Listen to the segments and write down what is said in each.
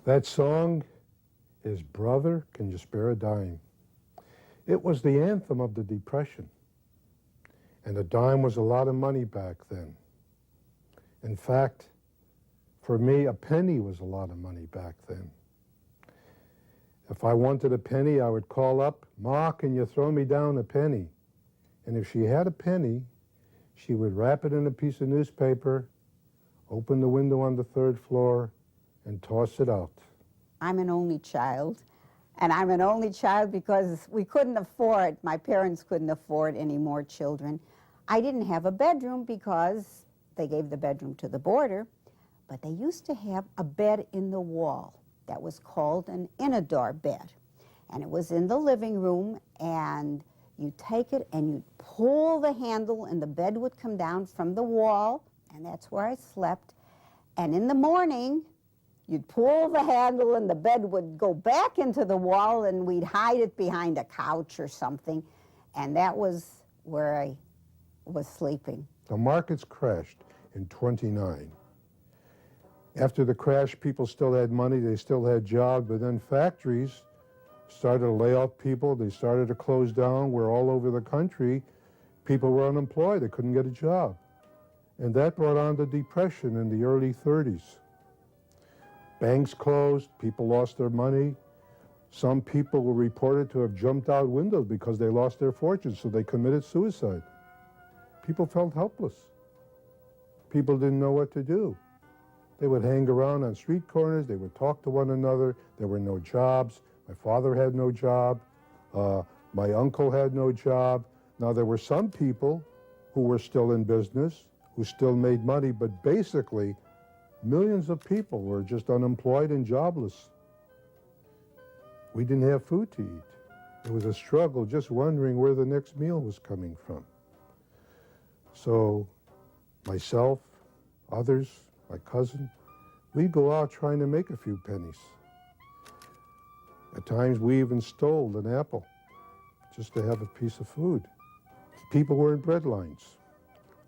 That song is Brother, Can You Spare a Dime? It was the anthem of the Depression, and a dime was a lot of money back then. In fact, for me, a penny was a lot of money back then. If I wanted a penny, I would call up, "Ma, can you throw me down a penny?" And if she had a penny, she would wrap it in a piece of newspaper, open the window on the third floor, and toss it out. I'm an only child, and I'm an only child because we couldn't afford, my parents couldn't afford any more children. I didn't have a bedroom because they gave the bedroom to the boarder, but they used to have a bed in the wall that was called an inner-door bed. And it was in the living room, and you take it and you pull the handle and the bed would come down from the wall, and that's where I slept. And in the morning, you'd pull the handle and the bed would go back into the wall, and we'd hide it behind a couch or something. And that was where I was sleeping. The markets crashed in '29. After the crash, people still had money, they still had jobs, but then factories started to lay off people, they started to close down, where all over the country, people were unemployed, they couldn't get a job. And that brought on the Depression in the early 30s. Banks closed, people lost their money. Some people were reported to have jumped out windows because they lost their fortunes, so they committed suicide. People felt helpless. People didn't know what to do. They would hang around on street corners, they would talk to one another, there were no jobs. My father had no job, my uncle had no job. Now there were some people who were still in business, who still made money, but basically millions of people were just unemployed and jobless. We didn't have food to eat. It was a struggle just wondering where the next meal was coming from. So myself, others, my cousin, we'd go out trying to make a few pennies. At times we even stole an apple just to have a piece of food. People were in bread lines.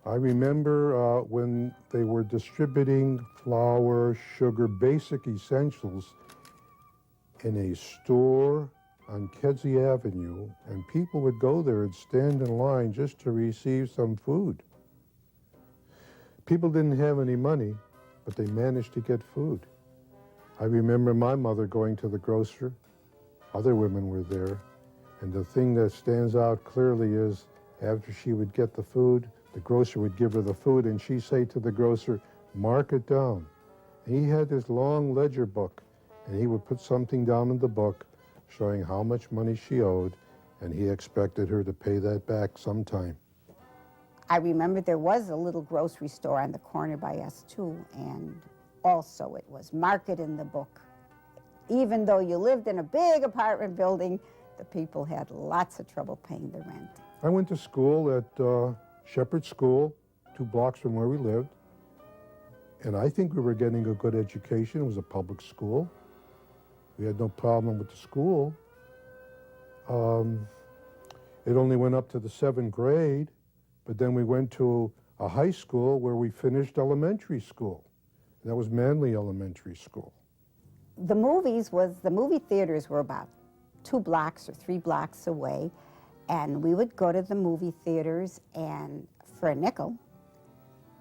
I remember when they were distributing flour, sugar, basic essentials in a store on Kedzie Avenue, and people would go there and stand in line just to receive some food. People didn't have any money, but they managed to get food. I remember my mother going to the grocer. Other women were there, and the thing that stands out clearly is after she would get the food, the grocer would give her the food, and she'd say to the grocer, "Mark it down." And he had this long ledger book, and he would put something down in the book showing how much money she owed, and he expected her to pay that back sometime. I remember there was a little grocery store on the corner by us too, and also it was "Mark it in the book." Even though you lived in a big apartment building, the people had lots of trouble paying the rent. I went to school at Shepherd School, 2 blocks from where we lived, and I think we were getting a good education. It was a public school. We had no problem with the school. It only went up to the 7th grade, but then we went to a high school where we finished elementary school. That was Manly Elementary School. The movie theaters were about 2 blocks or 3 blocks away, and we would go to the movie theaters and for a nickel,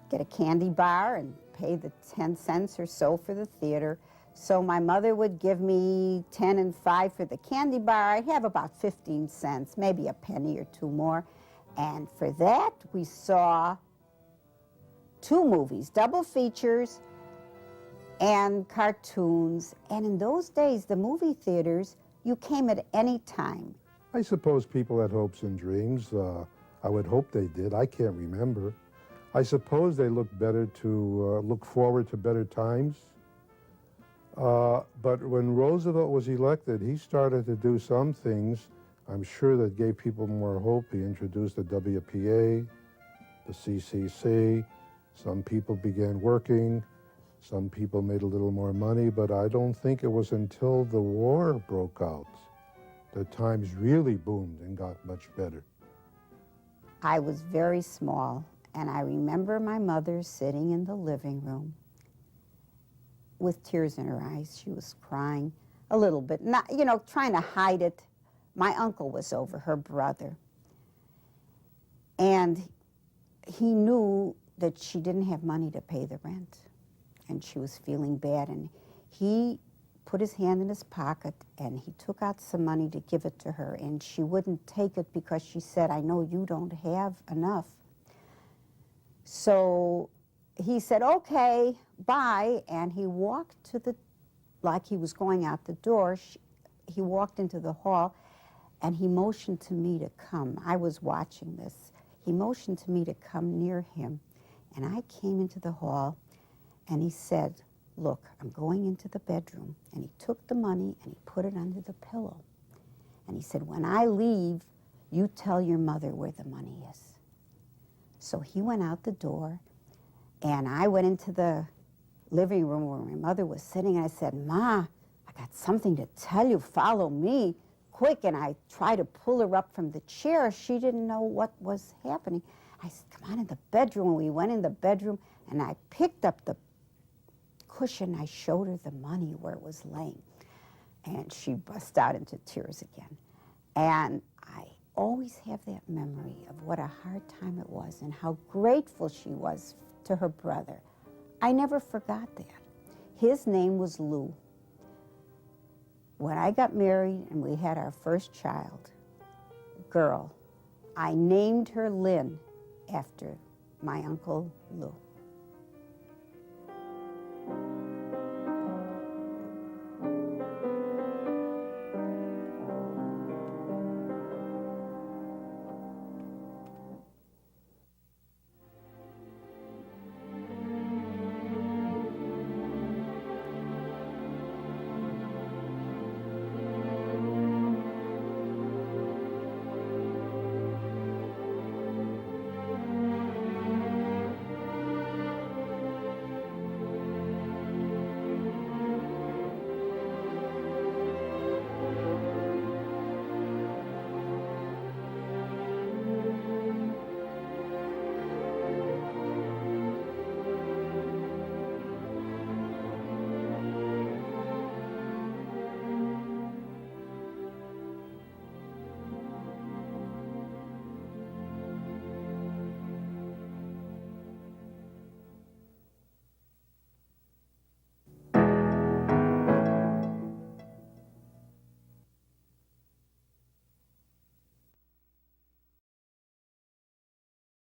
get a candy bar and pay the 10 cents or so for the theater. So my mother would give me 10 and 5 for the candy bar. I'd have about 15 cents, maybe a penny or 2 more. And for that, we saw 2 movies, double features, and cartoons. And in those days, the movie theaters, you came at any time. I suppose people had hopes and dreams. I would hope they did. I can't remember. I suppose they look forward to better times. But when Roosevelt was elected, he started to do some things, I'm sure, that gave people more hope. He introduced the WPA, the CCC. Some people began working. Some people made a little more money, but I don't think it was until the war broke out that times really boomed and got much better. I was very small, and I remember my mother sitting in the living room, with tears in her eyes. She was crying a little bit, not, you know, trying to hide it. My uncle was over, her brother. And he knew that she didn't have money to pay the rent, and she was feeling bad. And he put his hand in his pocket, and he took out some money to give it to her, and she wouldn't take it because she said, I know you don't have enough. So he said, okay, bye, and he walked to the, like he was going out the door, he walked into the hall, and he motioned to me to come. I was watching this. He motioned to me to come near him, and I came into the hall, and he said, look, I'm going into the bedroom. And he took the money and he put it under the pillow. And he said, when I leave, you tell your mother where the money is. So he went out the door, and I went into the living room where my mother was sitting, and I said, Ma, I got something to tell you. Follow me, quick. And I tried to pull her up from the chair. She didn't know what was happening. I said, come on in the bedroom. And we went in the bedroom, and I picked up the cushion. I showed her the money where it was laying, and she burst out into tears again. And I always have that memory of what a hard time it was and how grateful she was to her brother. I never forgot that. His name was Lou. When I got married and we had our first child, girl, I named her Lynn after my Uncle Lou.